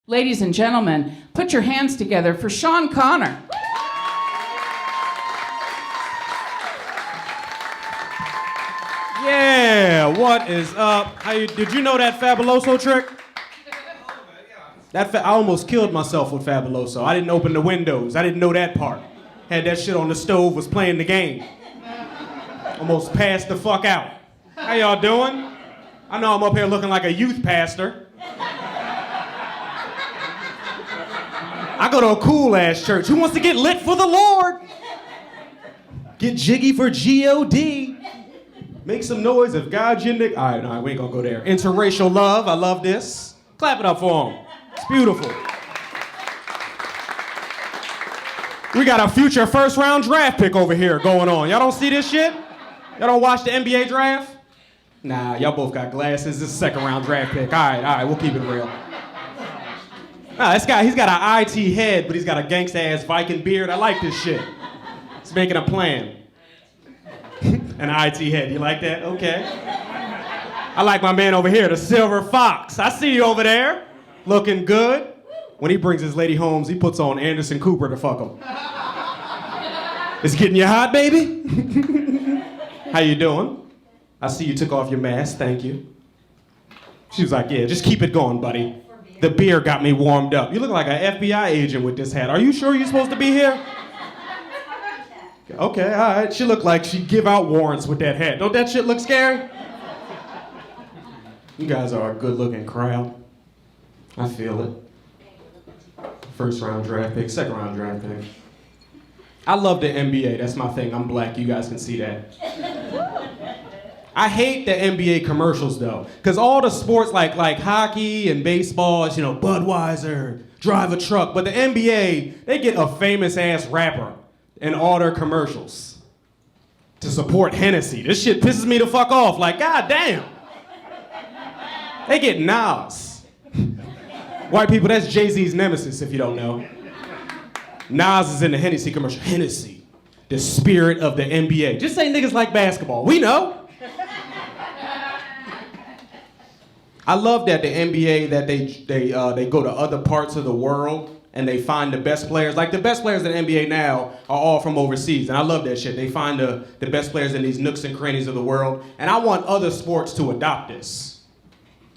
Ladies and gentlemen, put your hands together for Sean Connor. Yeah, what is up? Did you know that Fabuloso trick? I almost killed myself with Fabuloso. I didn't open the windows. I didn't know that part. Had that shit on the stove, was playing the game. Almost passed the fuck out. How y'all doing? I know I'm up here looking like a youth pastor. I go to a cool-ass church. Who wants to get lit for the Lord? Get jiggy for G-O-D. Make some noise if God's your nigga. All right, no, we ain't gonna go there. Interracial love, I love this. Clap it up for him. It's beautiful. We got a future first-round draft pick over here going on. Y'all don't see this shit? Y'all don't watch the NBA draft? Nah, y'all both got glasses. This is a second-round draft pick. All right, we'll keep it real. Nah, this guy, he's got an IT head, but he's got a gangsta-ass Viking beard. I like this shit. He's making a plan. An IT head, you like that? Okay. I like my man over here, the Silver Fox. I see you over there, looking good. When he brings his lady home, he puts on Anderson Cooper to fuck him. It's getting you hot, baby? How you doing? I see you took off your mask, thank you. She was like, yeah, just keep it going, buddy. The beer got me warmed up. You look like an FBI agent with this hat. Are you sure you're supposed to be here? Okay, all right. She looked like she'd give out warrants with that hat. Don't that shit look scary? You guys are a good-looking crowd. I feel it. First round draft pick, second round draft pick. I love the NBA. That's my thing. I'm black. You guys can see that. I hate the NBA commercials though, because all the sports like hockey and baseball, it's, Budweiser, drive a truck. But the NBA, they get a famous ass rapper in all their commercials to support Hennessy. This shit pisses me the fuck off. Like, goddamn. They get Nas. White people, that's Jay-Z's nemesis if you don't know. Nas is in the Hennessy commercial. Hennessy, the spirit of the NBA. Just say niggas like basketball. We know. I love that the NBA, that they go to other parts of the world and they find the best players. Like the best players in the NBA now are all from overseas, and I love that shit. They find the best players in these nooks and crannies of the world, and I want other sports to adopt this.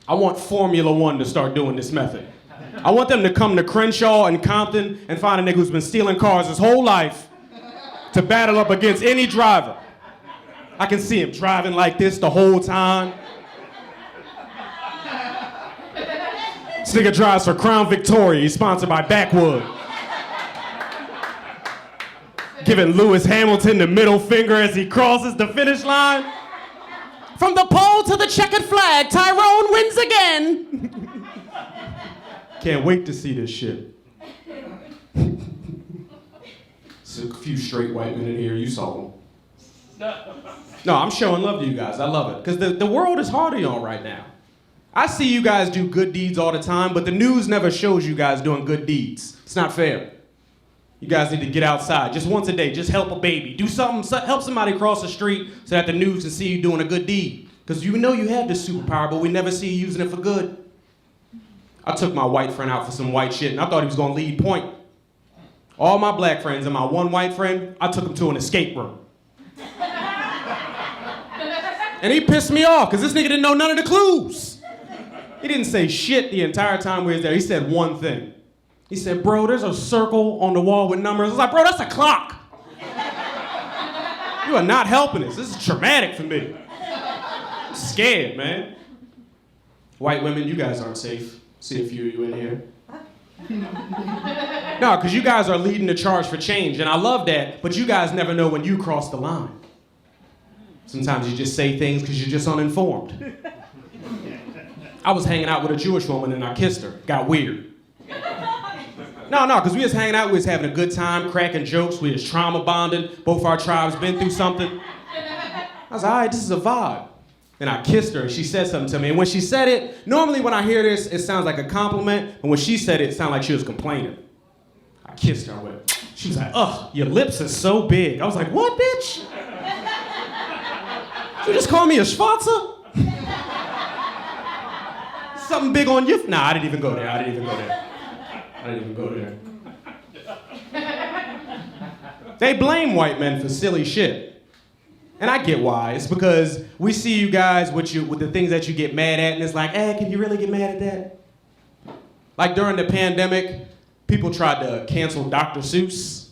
I want Formula One to start doing this method. I want them to come to Crenshaw and Compton and find a nigga who's been stealing cars his whole life to battle up against any driver. I can see him driving like this the whole time. This nigga drives for Crown Victoria. He's sponsored by Backwood. Giving Lewis Hamilton the middle finger as he crosses the finish line. From the pole to the checkered flag, Tyrone wins again. Can't wait to see this shit. There's a few straight white men in here. You saw them. No, I'm showing love to you guys. I love it. Because the world is hard on y'all right now. I see you guys do good deeds all the time, but the news never shows you guys doing good deeds. It's not fair. You guys need to get outside. Just once a day, just help a baby. Do something, help somebody cross the street so that the news can see you doing a good deed. Because you know you have this superpower, but we never see you using it for good. I took my white friend out for some white shit, and I thought he was gonna lead point. All my black friends and my one white friend, I took him to an escape room. And he pissed me off, because this nigga didn't know none of the clues. He didn't say shit the entire time we was there. He said one thing. He said, bro, there's a circle on the wall with numbers. I was like, bro, that's a clock. You are not helping us. This is traumatic for me. I'm scared, man. White women, you guys aren't safe. See a few of you in here. No, because you guys are leading the charge for change, and I love that, but you guys never know when you cross the line. Sometimes you just say things because you're just uninformed. I was hanging out with a Jewish woman and I kissed her. Got weird. No, because we was hanging out, we was having a good time, cracking jokes, we was trauma bonding, both our tribes been through something. I was like, all right, this is a vibe. And I kissed her and she said something to me. And when she said it, normally when I hear this, it sounds like a compliment, and when she said it, it sounded like she was complaining. I kissed her with it. She was like, ugh, your lips are so big. I was like, what, bitch? You just call me a schwarzer? Something big on you? Nah, I didn't even go there. I didn't even go there. They blame white men for silly shit. And I get why. It's because we see you guys with the things that you get mad at, and it's like, can you really get mad at that? Like during the pandemic, people tried to cancel Dr. Seuss.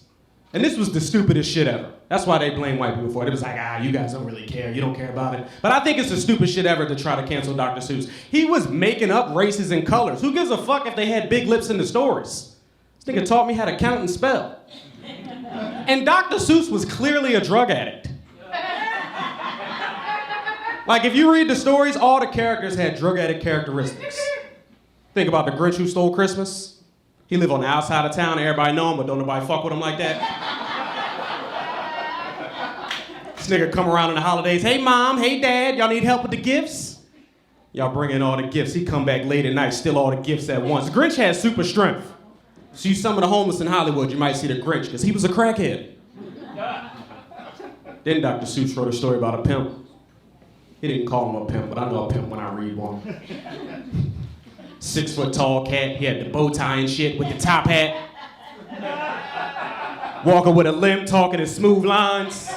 And this was the stupidest shit ever. That's why they blame white people for it. It was like, you guys don't really care. You don't care about it. But I think it's the stupidest shit ever to try to cancel Dr. Seuss. He was making up races and colors. Who gives a fuck if they had big lips in the stories? This nigga taught me how to count and spell. And Dr. Seuss was clearly a drug addict. Like, if you read the stories, all the characters had drug addict characteristics. Think about the Grinch Who Stole Christmas. He lived on the outside of town, everybody know him, but don't nobody fuck with him like that. This nigga come around in the holidays, hey mom, hey dad, y'all need help with the gifts? Y'all bring in all the gifts. He come back late at night, steal all the gifts at once. The Grinch had super strength. See some of the homeless in Hollywood, you might see the Grinch, because he was a crackhead. Then Dr. Seuss wrote a story about a pimp. He didn't call him a pimp, but I know a pimp when I read one. 6 foot tall cat, he had the bow tie and shit with the top hat. Walking with a limp, talking in smooth lines.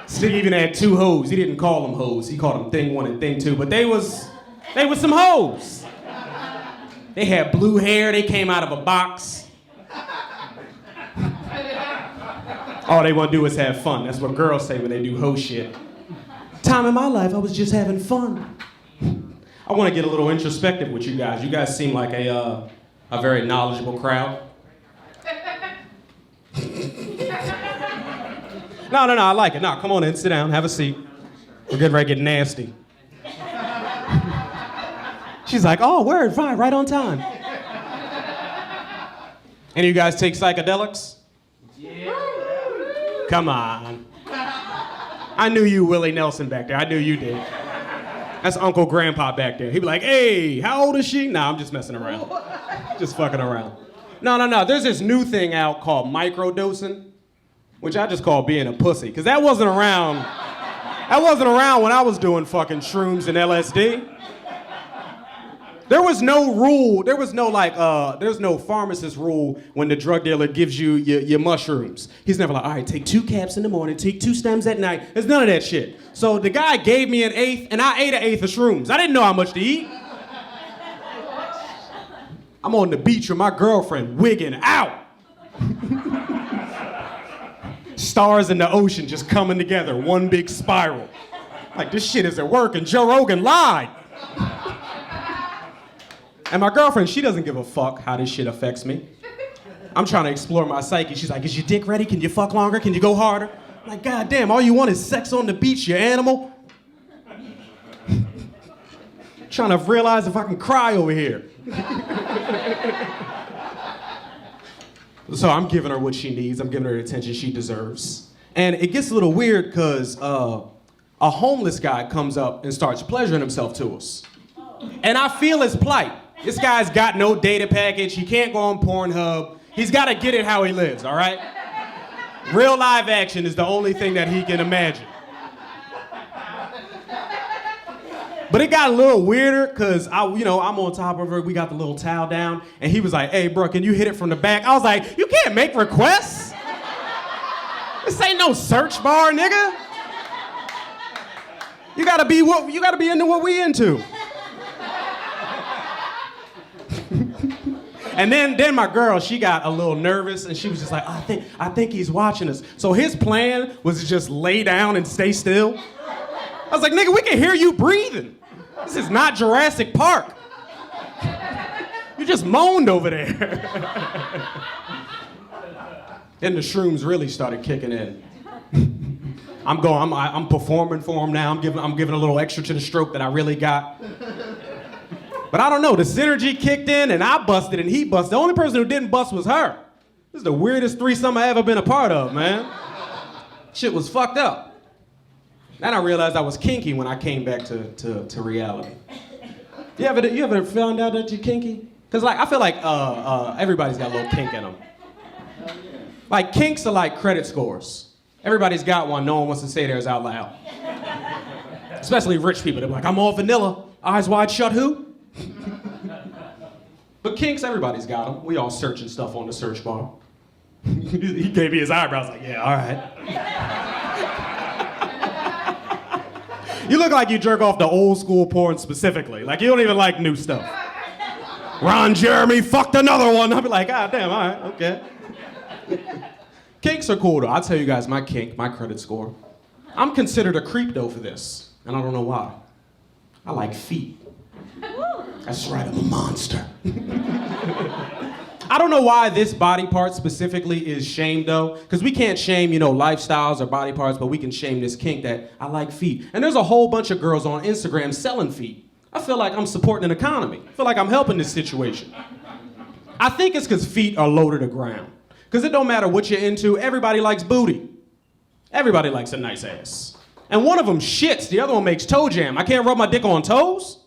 This nigga even had 2 hoes. He didn't call them hoes, he called them thing 1 and thing 2, but they was some hoes. They had blue hair, they came out of a box. All they want to do is have fun. That's what girls say when they do hoe shit. Time in my life, I was just having fun. I want to get a little introspective with you guys. You guys seem like a very knowledgeable crowd. No, I like it. No, come on in, sit down, have a seat. We're getting ready to get nasty. She's like, oh, word, fine, right on time. Any of you guys take psychedelics? Yeah. Come on. I knew you, Willie Nelson, back there. I knew you did. That's Uncle Grandpa back there. He'd be like, hey, how old is she? Nah, I'm just messing around. Just fucking around. No. There's this new thing out called microdosing, which I just call being a pussy, because that wasn't around when I was doing fucking shrooms and LSD. There was no rule, there's no pharmacist rule when the drug dealer gives you your mushrooms. He's never like, all right, take 2 caps in the morning, take 2 stems at night. There's none of that shit. So the guy gave me an 1/8, and I ate an 1/8 of shrooms. I didn't know how much to eat. I'm on the beach with my girlfriend, wigging out. Stars in the ocean just coming together, one big spiral. Like, this shit isn't working. Joe Rogan lied. And my girlfriend, she doesn't give a fuck how this shit affects me. I'm trying to explore my psyche. She's like, is your dick ready? Can you fuck longer? Can you go harder? I'm like, God damn, all you want is sex on the beach, you animal. Trying to realize if I can cry over here. So I'm giving her what she needs. I'm giving her the attention she deserves. And it gets a little weird because a homeless guy comes up and starts pleasuring himself to us. And I feel his plight. This guy's got no data package. He can't go on Pornhub. He's got to get it how he lives, all right? Real live action is the only thing that he can imagine. But it got a little weirder because I'm on top of her. We got the little towel down. And he was like, hey, bro, can you hit it from the back? I was like, you can't make requests. This ain't no search bar, nigga. You gotta be into what we into. And then my girl, she got a little nervous and she was just like, I think he's watching us. So his plan was to just lay down and stay still. I was like, nigga, we can hear you breathing. This is not Jurassic Park. You just moaned over there. Then the shrooms really started kicking in. I'm performing for him now. I'm giving a little extra to the stroke that I really got. But I don't know, the synergy kicked in and I busted and he busted. The only person who didn't bust was her. This is the weirdest threesome I ever been a part of, man. Shit was fucked up. Then I realized I was kinky when I came back to reality. You ever found out that you're kinky? Because I feel like everybody's got a little kink in them. Like, kinks are like credit scores. Everybody's got one, no one wants to say theirs out loud. Especially rich people, they're like, I'm all vanilla. Eyes wide shut who? But kinks, everybody's got them. We all searching stuff on the search bar. He gave me his eyebrows like, yeah, all right. You look like you jerk off to old school porn specifically. Like you don't even like new stuff. Ron Jeremy fucked another one. I'll be like, God damn, all right, okay. Kinks are cool though. I'll tell you guys my kink, my credit score. I'm considered a creep though for this, and I don't know why. I like feet. That's right, I'm a monster. I don't know why this body part specifically is shamed though, because we can't shame, lifestyles or body parts, but we can shame this kink that I like feet. And there's a whole bunch of girls on Instagram selling feet. I feel like I'm supporting an economy. I feel like I'm helping this situation. I think it's because feet are low to the ground. Because it don't matter what you're into, everybody likes booty. Everybody likes a nice ass. And one of them shits, the other one makes toe jam. I can't rub my dick on toes?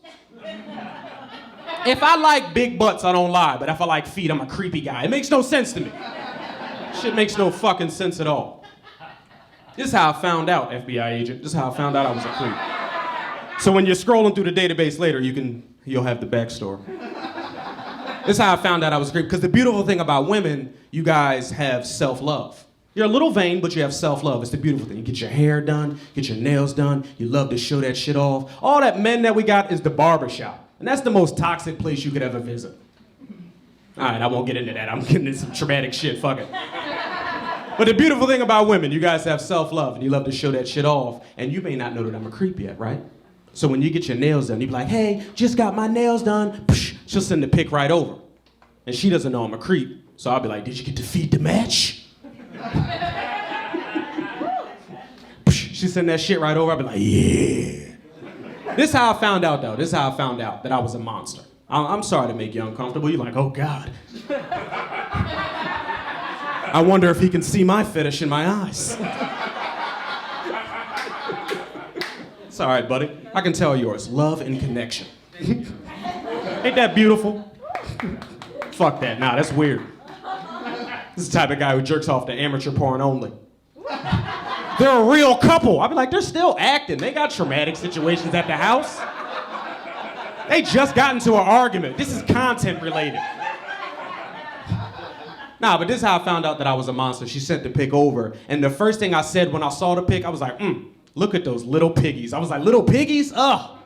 If I like big butts, I don't lie, but if I like feet, I'm a creepy guy. It makes no sense to me. Shit makes no fucking sense at all. This is how I found out, FBI agent. This is how I found out I was a creep. So when you're scrolling through the database later, you'll have the backstory. This is how I found out I was a creep, because the beautiful thing about women, you guys have self-love. You're a little vain, but you have self-love. It's the beautiful thing. You get your hair done, get your nails done, you love to show that shit off. All that men that we got is the barbershop. And that's the most toxic place you could ever visit. All right, I won't get into that. I'm getting into some traumatic shit, fuck it. But the beautiful thing about women, you guys have self-love and you love to show that shit off. And you may not know that I'm a creep yet, right? So when you get your nails done, you be like, hey, just got my nails done. Psh, she'll send the pic right over. And she doesn't know I'm a creep. So I'll be like, did you get to feed the match? Psh, she send that shit right over. I'll be like, yeah. This is how I found out, though. This is how I found out that I was a monster. I'm sorry to make you uncomfortable. You're like, oh, God. I wonder if he can see my fetish in my eyes. It's all right, buddy. I can tell yours. Love and connection. Ain't that beautiful? Fuck that. Nah, that's weird. This is the type of guy who jerks off to amateur porn only. They're a real couple. I'll be like, they're still acting. They got traumatic situations at the house. They just got into an argument. This is content related. Nah, but this is how I found out that I was a monster. She sent the pic over, and the first thing I said when I saw the pic, I was like, look at those little piggies. I was like, little piggies? Ugh.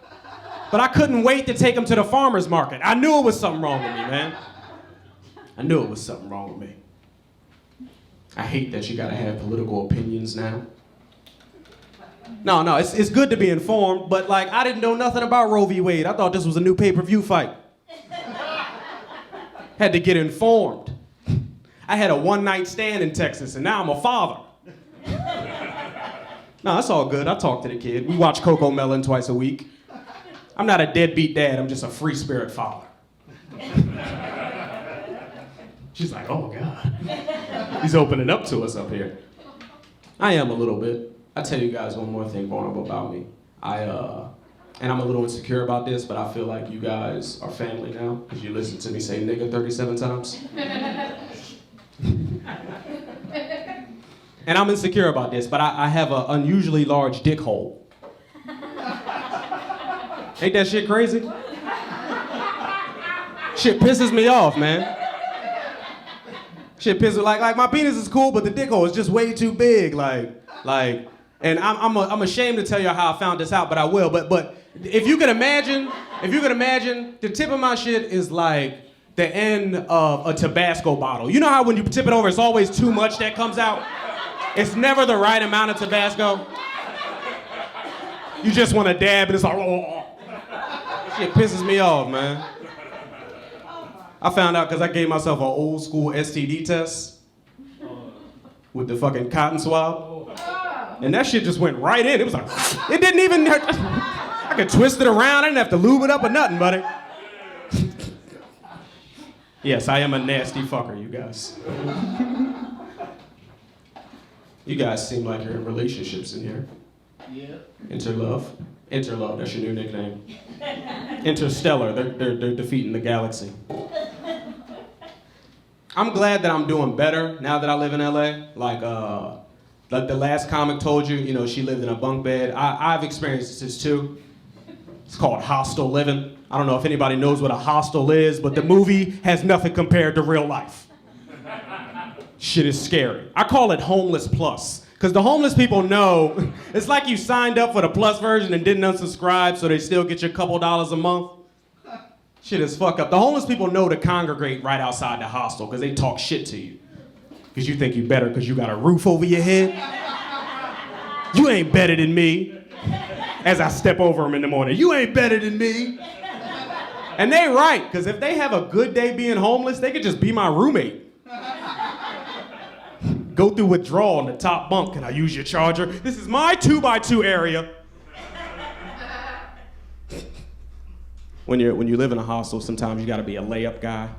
But I couldn't wait to take them to the farmer's market. I knew it was something wrong with me, man. I knew it was something wrong with me. I hate that you gotta have political opinions now. No, it's good to be informed, but like, I didn't know nothing about Roe v. Wade. I thought this was a new pay-per-view fight. Had to get informed. I had a one-night stand in Texas, and now I'm a father. No, that's all good. I talk to the kid. We watch Coco Melon twice a week. I'm not a deadbeat dad, I'm just a free spirit father. She's like, oh God. He's opening up to us up here. I am a little bit. I'll tell you guys one more thing vulnerable about me. And I'm a little insecure about this, but I feel like you guys are family now, because you listen to me say nigga 37 times. And I'm insecure about this, but I have an unusually large dick hole. Ain't that shit crazy? Shit pisses me off, man. Shit pisses like my penis is cool, but the dick hole is just way too big, like. And I'm ashamed to tell you how I found this out, but I will. But if you could imagine, the tip of my shit is like the end of a Tabasco bottle. You know how when you tip it over, it's always too much that comes out? It's never the right amount of Tabasco. You just want to dab and it's like, oh. Shit pisses me off, man. I found out because I gave myself an old school STD test with the fucking cotton swab. And that shit just went right in. It was like, it didn't even, I could twist it around. I didn't have to lube it up or nothing, buddy. Yes, I am a nasty fucker, you guys. You guys seem like you're in relationships in here. Yeah. Interlove, that's your new nickname. Interstellar, they're defeating the galaxy. I'm glad that I'm doing better now that I live in LA. Like the last comic told you, she lived in a bunk bed. I've experienced this too. It's called hostel living. I don't know if anybody knows what a hostel is, but the movie has nothing compared to real life. Shit is scary. I call it homeless plus. Because the homeless people know, it's like you signed up for the plus version and didn't unsubscribe so they still get you a couple dollars a month. Shit is fuck up. The homeless people know to congregate right outside the hostel because they talk shit to you. Because you think you better because you got a roof over your head. You ain't better than me. As I step over them in the morning, you ain't better than me. And they right, because if they have a good day being homeless, they could just be my roommate. Go through withdrawal in the top bunk. Can I use your charger? This is my 2x2 area. When you live in a hostel, sometimes you gotta be a layup guy.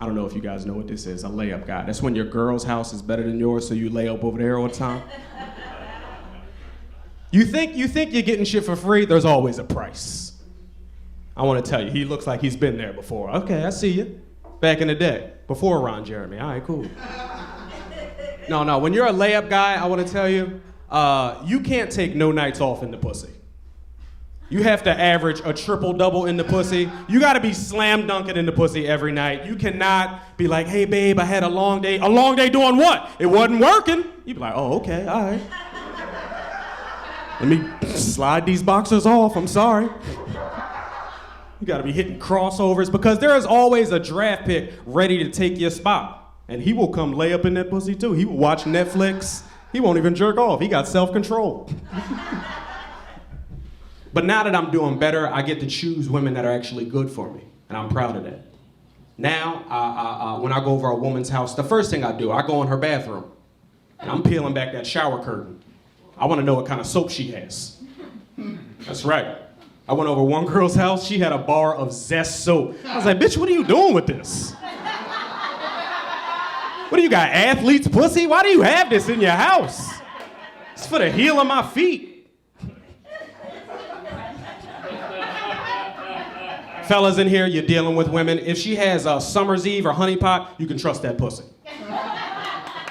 I don't know if you guys know what this is, a layup guy. That's when your girl's house is better than yours, so you lay up over there all the time. You think you're getting shit for free? There's always a price. I want to tell you, he looks like he's been there before. Okay, I see you. Back in the day, before Ron Jeremy. All right, cool. No, when you're a layup guy, I want to tell you, you can't take no nights off in the pussy. You have to average a triple-double in the pussy. You gotta be slam dunking in the pussy every night. You cannot be like, hey babe, I had a long day. A long day doing what? It wasn't working. You be like, oh, okay, all right. Let me slide these boxers off, I'm sorry. You gotta be hitting crossovers because there is always a draft pick ready to take your spot. And he will come lay up in that pussy too. He will watch Netflix. He won't even jerk off. He got self-control. But now that I'm doing better, I get to choose women that are actually good for me. And I'm proud of that. Now, when I go over a woman's house, the first thing I do, I go in her bathroom. And I'm peeling back that shower curtain. I want to know what kind of soap she has. That's right. I went over one girl's house. She had a bar of Zest soap. I was like, bitch, what are you doing with this? What do you got, athlete's pussy? Why do you have this in your house? It's for the heel of my feet. Fellas in here, you're dealing with women. If she has a Summer's Eve or Honey Pot, you can trust that pussy.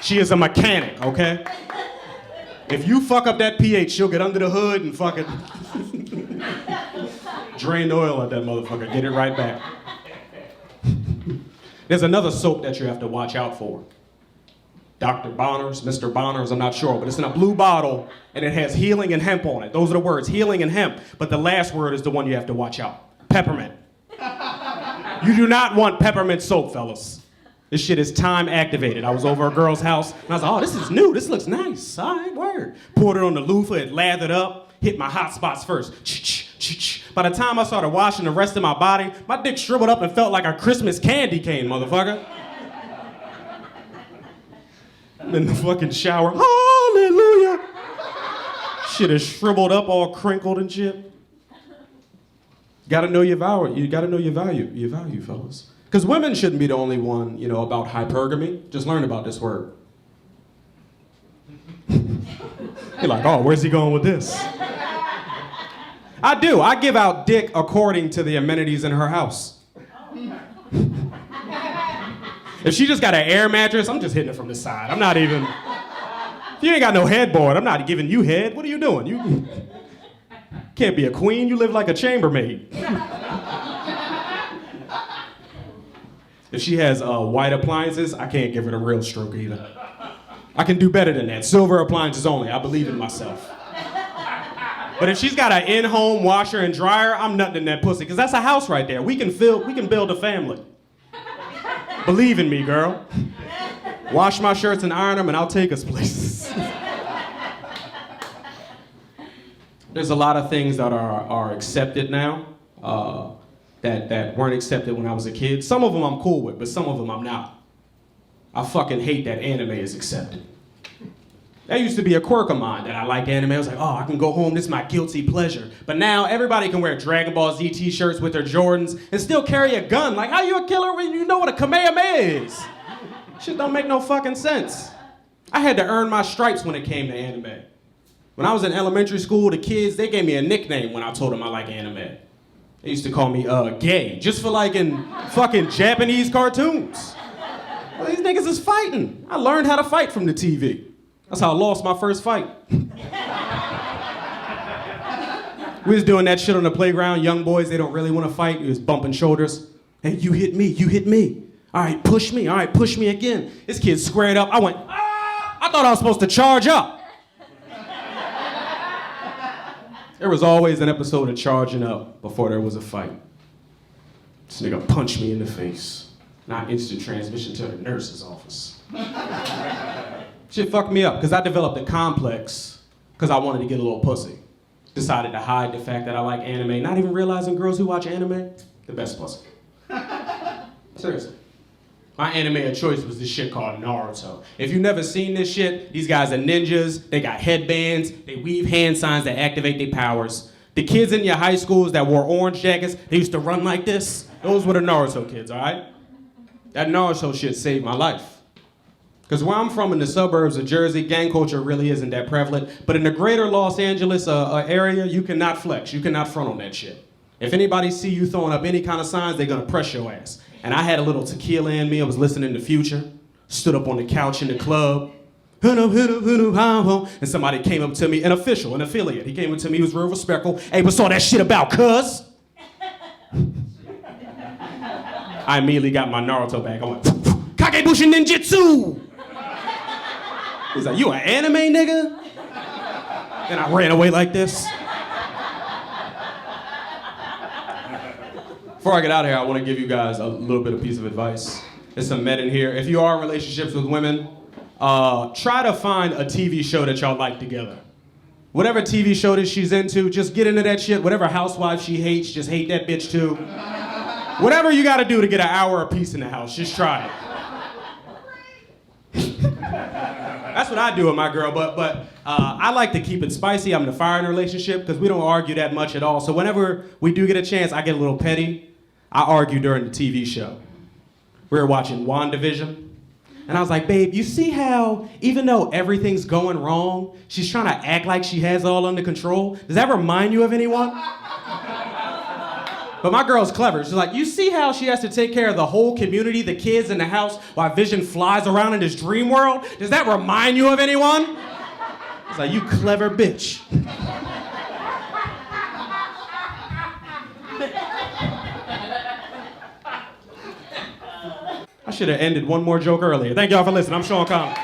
She is a mechanic, okay? If you fuck up that pH, she'll get under the hood and fucking drain the oil at that motherfucker, get it right back. There's another soap that you have to watch out for. Dr. Bonner's, Mr. Bonner's, I'm not sure, but it's in a blue bottle and it has healing and hemp on it. Those are the words, healing and hemp. But the last word is the one you have to watch out. Peppermint. You do not want peppermint soap, fellas. This shit is time activated. I was over a girl's house and I was like, oh, this is new, this looks nice. All right, word. Poured it on the loofah, it lathered up, hit my hot spots first. By the time I started washing the rest of my body, my dick shriveled up and felt like a Christmas candy cane, motherfucker. In the fucking shower, hallelujah. Shit is shriveled up, all crinkled and shit. Gotta know your value. You gotta know your value, fellas. Because women shouldn't be the only one, about hypergamy. Just learn about this word. You're like, oh, where's he going with this? I do. I give out dick according to the amenities in her house. If she just got an air mattress, I'm just hitting it from the side. I'm not even... If you ain't got no headboard, I'm not giving you head. What are you doing? You can't be a queen. You live like a chambermaid. If she has white appliances, I can't give her the real stroke either. I can do better than that. Silver appliances only. I believe in myself. But if she's got an in-home washer and dryer, I'm nutting in that pussy, because that's a house right there. We can build a family. Believe in me, girl. Wash my shirts and iron them, and I'll take us places. There's a lot of things that are accepted now that weren't accepted when I was a kid. Some of them I'm cool with, but some of them I'm not. I fucking hate that anime is accepted. That used to be a quirk of mine, that I liked anime. I was like, oh, I can go home, this is my guilty pleasure. But now everybody can wear Dragon Ball Z t-shirts with their Jordans and still carry a gun. Like, how you a killer when you know what a Kamehameha is? Shit don't make no fucking sense. I had to earn my stripes when it came to anime. When I was in elementary school, the kids, they gave me a nickname when I told them I like anime. They used to call me gay, just for liking fucking Japanese cartoons. Well, these niggas is fighting. I learned how to fight from the TV. That's how I lost my first fight. We was doing that shit on the playground. Young boys, they don't really want to fight. We was bumping shoulders. Hey, you hit me, you hit me. All right, push me. All right, push me again. This kid squared up. I went, ah! I thought I was supposed to charge up. There was always an episode of charging up before there was a fight. This nigga punched me in the face. Not instant transmission to the nurse's office. Shit fucked me up because I developed a complex because I wanted to get a little pussy. Decided to hide the fact that I like anime, not even realizing girls who watch anime, the best pussy. Seriously. My anime of choice was this shit called Naruto. If you've never seen this shit, these guys are ninjas, they got headbands, they weave hand signs that activate their powers. The kids in your high schools that wore orange jackets, they used to run like this. Those were the Naruto kids, all right? That Naruto shit saved my life. Because where I'm from in the suburbs of Jersey, gang culture really isn't that prevalent. But in the greater Los Angeles area, you cannot flex. You cannot front on that shit. If anybody see you throwing up any kind of signs, they're gonna press your ass. And I had a little tequila in me. I was listening to Future. Stood up on the couch in the club. And somebody came up to me, an official, an affiliate. He came up to me, he was real respectful. Hey, what's all that shit about, cuz? I immediately got my Naruto bag. I went, Kakebushin Ninjutsu! He's like, you an anime nigga? And I ran away like this. Before I get out of here, I want to give you guys a little bit of piece of advice. There's some men in here. If you are in relationships with women, try to find a TV show that y'all like together. Whatever TV show that she's into, just get into that shit. Whatever housewife she hates, just hate that bitch too. Whatever you gotta do to get an hour apiece in the house, just try it. That's what I do with my girl, but I like to keep it spicy. I'm the fire in a relationship because we don't argue that much at all. So whenever we do get a chance, I get a little petty. I argue during the TV show. We were watching WandaVision, and I was like, babe, you see how even though everything's going wrong, she's trying to act like she has it all under control? Does that remind you of anyone? But my girl's clever. She's like, you see how she has to take care of the whole community, the kids in the house, while Vision flies around in this dream world? Does that remind you of anyone? It's like, you clever bitch. I should have ended one more joke earlier. Thank y'all for listening. I'm Sean Conley.